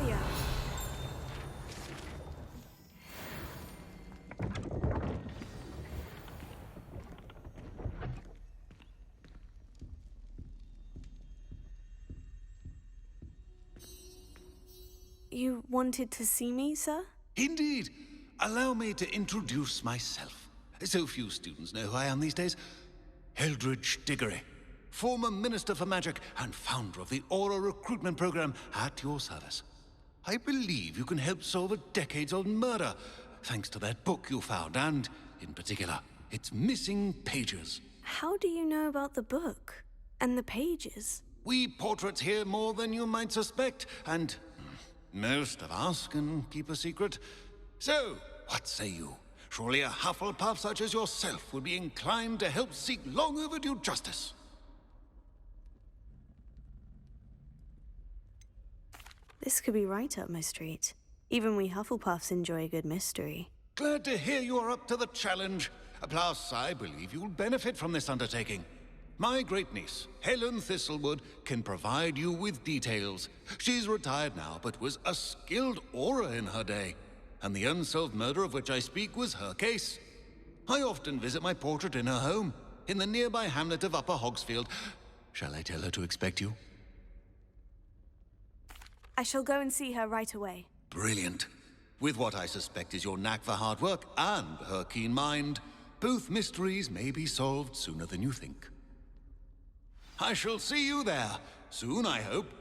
earlier. You wanted to see me, sir? Indeed. Allow me to introduce myself. So few students know who I am these days. Eldridge Diggory, former Minister for Magic and founder of the Aura Recruitment Program, at your service. I believe you can help solve a decades-old murder, thanks to that book you found, and, in particular, its missing pages. How do you know about the book? And the pages? We portraits hear more than you might suspect, and most of us can keep a secret. So, what say you? Surely a Hufflepuff such as yourself would be inclined to help seek long overdue justice. This could be right up my street. Even we Hufflepuffs enjoy a good mystery. Glad to hear you are up to the challenge. Plus, I believe you'll benefit from this undertaking. My great-niece, Helen Thistlewood, can provide you with details. She's retired now, but was a skilled aura in her day. And the unsolved murder of which I speak was her case. I often visit my portrait in her home, in the nearby hamlet of Upper Hogsfield. Shall I tell her to expect you? I shall go and see her right away. Brilliant. With what I suspect is your knack for hard work and her keen mind, both mysteries may be solved sooner than you think. I shall see you there, soon I hope.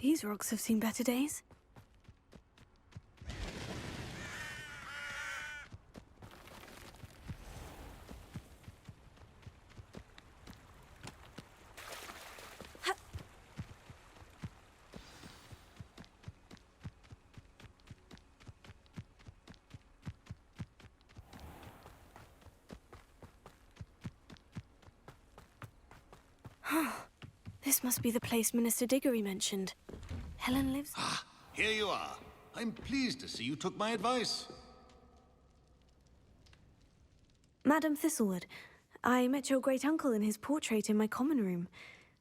These rocks have seen better days. This must be the place Minister Diggory mentioned. Helen lives... Ah, here you are. I'm pleased to see you took my advice. Madam Thistlewood, I met your great-uncle in his portrait in my common room.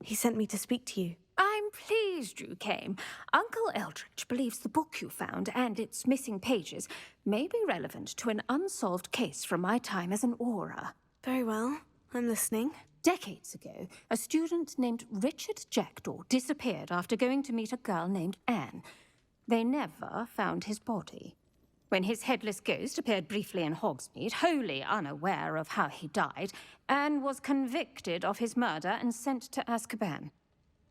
He sent me to speak to you. I'm pleased you came. Uncle Eldridge believes the book you found and its missing pages may be relevant to an unsolved case from my time as an aura. Very well. I'm listening. Decades ago, a student named Richard Jackdaw disappeared after going to meet a girl named Anne. They never found his body. When his headless ghost appeared briefly in Hogsmeade, wholly unaware of how he died, Anne was convicted of his murder and sent to Azkaban.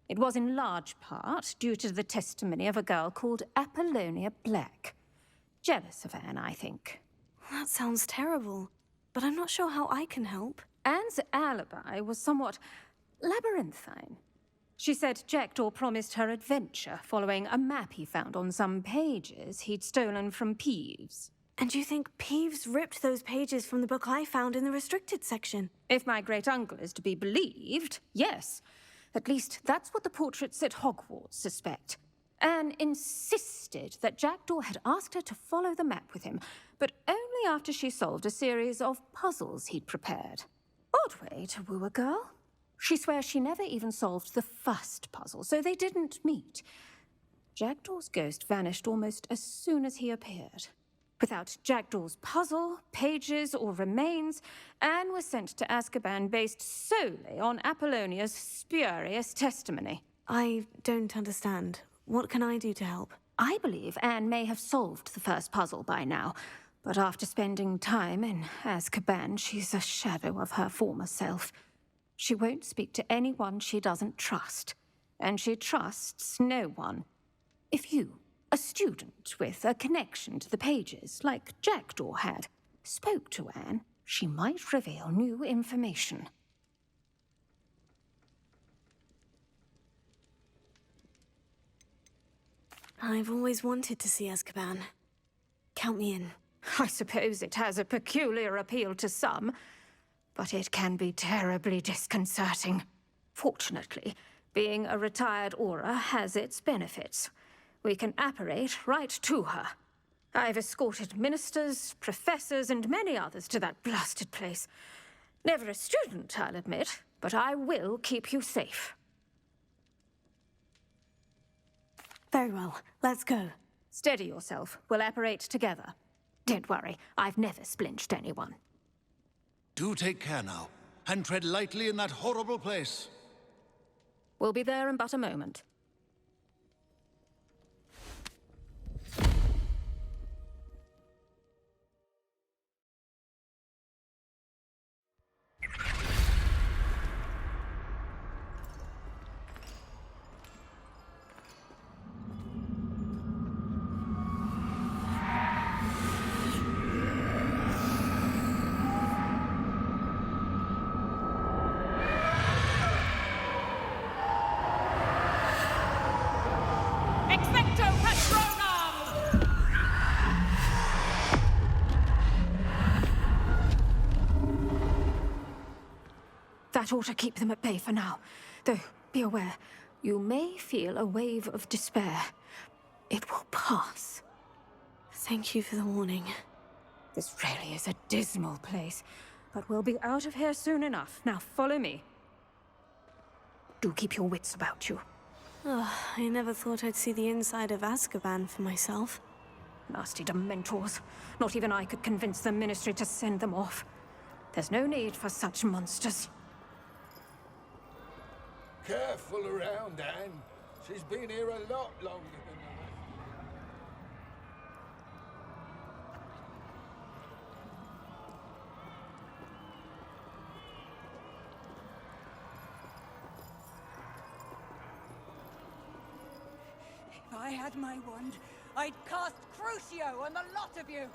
It was in large part due to the testimony of a girl called Apollonia Black. Jealous of Anne, I think. That sounds terrible, but I'm not sure how I can help. Anne's alibi was somewhat labyrinthine. She said Jackdaw promised her adventure following a map he found on some pages he'd stolen from Peeves. And you think Peeves ripped those pages from the book I found in the restricted section? If my great-uncle is to be believed, yes. At least that's what the portraits at Hogwarts suspect. Anne insisted that Jackdaw had asked her to follow the map with him, but only only after she solved a series of puzzles he'd prepared. Odd way to woo a girl. She swears she never even solved the first puzzle, so they didn't meet. Jackdaw's ghost vanished almost as soon as he appeared. Without Jackdaw's puzzle, pages, or remains, Anne was sent to Azkaban based solely on Apollonia's spurious testimony. I don't understand. What can I do to help? I believe Anne may have solved the first puzzle by now, but after spending time in Azkaban, she's a shadow of her former self. She won't speak to anyone she doesn't trust, and she trusts no one. If you, a student with a connection to the pages, like Jackdaw had, spoke to Anne, she might reveal new information. I've always wanted to see Azkaban. Count me in. I suppose it has a peculiar appeal to some, but it can be terribly disconcerting. Fortunately, being a retired Auror has its benefits. We can apparate right to her. I've escorted ministers, professors, and many others to that blasted place. Never a student, I'll admit, but I will keep you safe. Very well. Let's go. Steady yourself. We'll apparate together. Don't worry, I've never splinched anyone. Do take care now, and tread lightly in that horrible place. We'll be there in but a moment. That ought to keep them at bay for now. Though, be aware, you may feel a wave of despair. It will pass. Thank you for the warning. This really is a dismal place, but we'll be out of here soon enough. Now follow me. Do keep your wits about you. Oh, I never thought I'd see the inside of Azkaban for myself. Nasty Dementors. Not even I could convince the Ministry to send them off. There's no need for such monsters. Careful around, Anne. She's been here a lot longer than the rest. If I had my wand, I'd cast Crucio on the lot of you!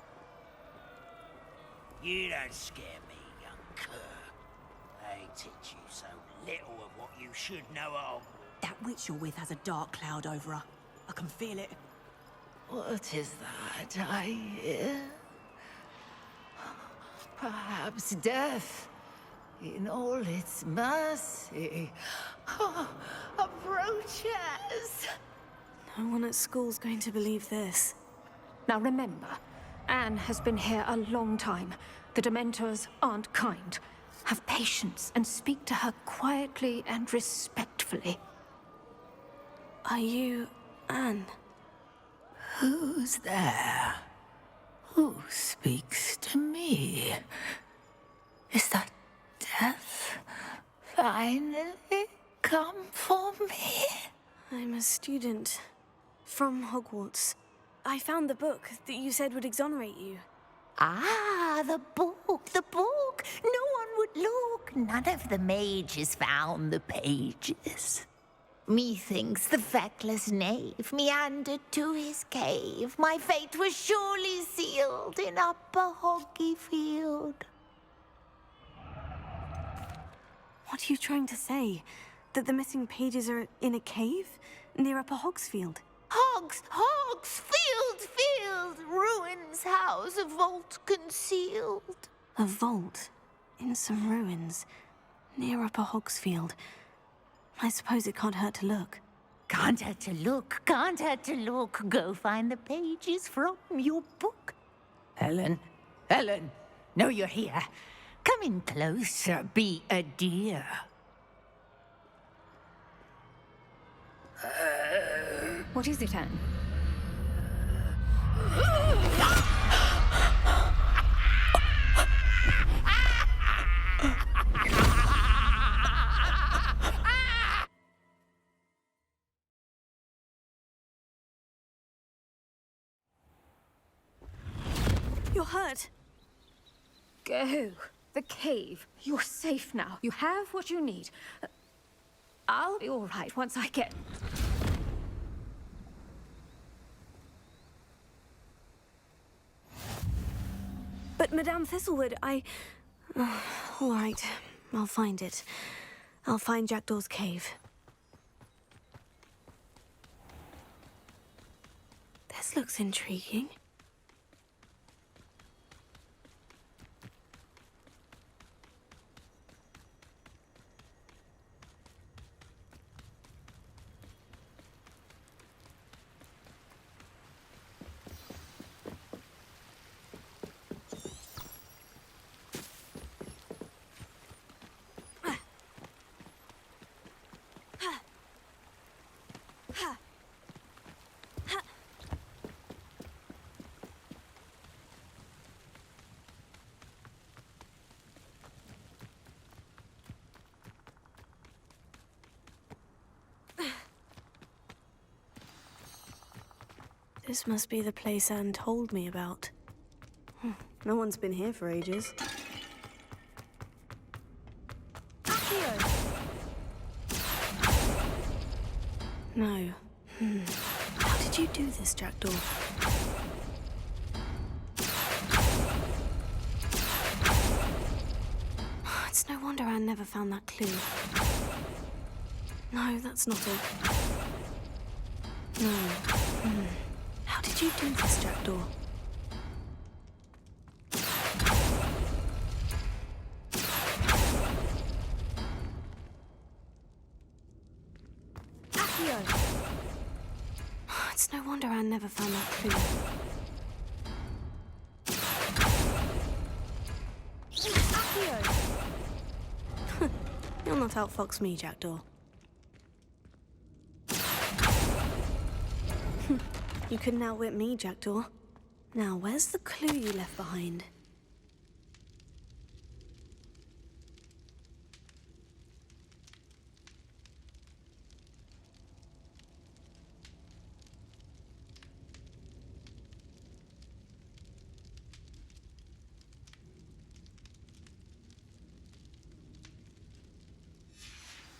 You don't scare me, young cur. I teach you so little of what you should know of. That witch you're with has a dark cloud over her. I can feel it. What is that I hear? Perhaps death, in all its mercy, approaches. No one at school's going to believe this. Now remember, Anne has been here a long time. The Dementors aren't kind. Have patience and speak to her quietly and respectfully. Are you Anne? Who's there? Who speaks to me? Is that death finally come for me? I'm a student from Hogwarts. I found the book that you said would exonerate you. Ah, the book, the book. No one would look. None of the mages found the pages. Methinks the feckless knave meandered to his cave. My fate was surely sealed in Upper Hoggyfield. What are you trying to say? That the missing pages are in a cave near Upper Hogsfield? Field, ruins house, a vault concealed. A vault in some ruins near Upper Hogsfield. I suppose it can't hurt to look. Can't hurt to look, Go find the pages from your book. Helen, Helen, know you're here. Come in closer, be a dear. What is it, Anne? You're hurt. Go. The cave. You're safe now. You have what you need. I'll be all right once I get... But Madame Thistlewood, all right, I'll find it. I'll find Jackdaw's cave. This looks intriguing. This must be the place Anne told me about. No one's been here for ages. No. How did you do this, Jackdaw? It's no wonder Anne never found that clue. No, that's not it. No. How did you do this, Jackdaw? It's no wonder Anne never found that clue. You'll not outfox me, Jackdaw. You couldn't outwit me, Jackdaw. Now, where's the clue you left behind?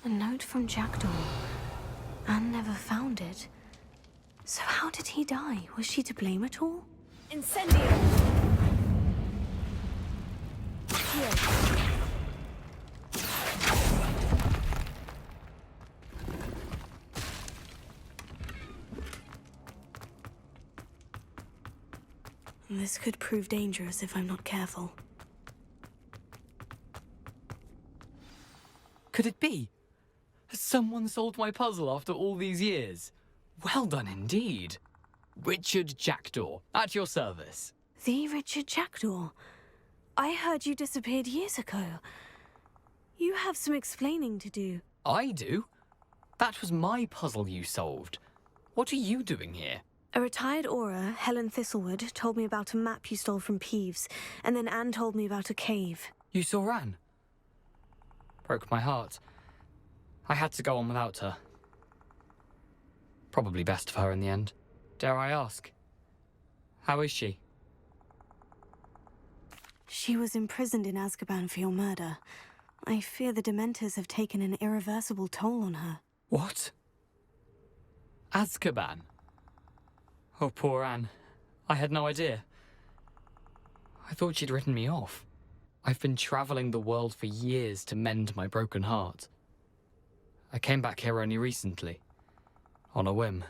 A note from Jackdaw. Anne never found it. So how did he die? Was she to blame at all? Incendio! This could prove dangerous if I'm not careful. Could it be? Has someone solved my puzzle after all these years? Well done indeed. Richard Jackdaw, at your service. The Richard Jackdaw? I heard you disappeared years ago. You have some explaining to do. I do? That was my puzzle you solved. What are you doing here? A retired Auror, Helen Thistlewood, told me about a map you stole from Peeves, and then Anne told me about a cave. You saw Anne? Broke my heart. I had to go on without her. Probably best for her in the end. Dare I ask? How is she? She was imprisoned in Azkaban for your murder. I fear the Dementors have taken an irreversible toll on her. What? Azkaban? Oh, poor Anne. I had no idea. I thought she'd written me off. I've been traveling the world for years to mend my broken heart. I came back here only recently. On a whim.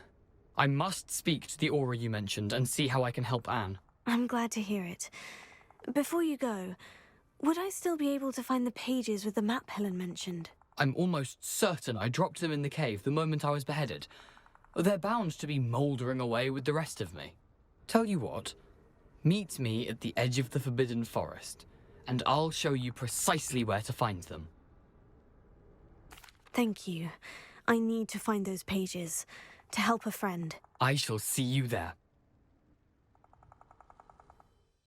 I must speak to the Auror you mentioned and see how I can help Anne. I'm glad to hear it. Before you go, would I still be able to find the pages with the map Helen mentioned? I'm almost certain I dropped them in the cave the moment I was beheaded. They're bound to be mouldering away with the rest of me. Tell you what, Meet me at the edge of the Forbidden Forest, and I'll show you precisely where to find them. Thank you. I need to find those pages to help a friend. I shall see you there.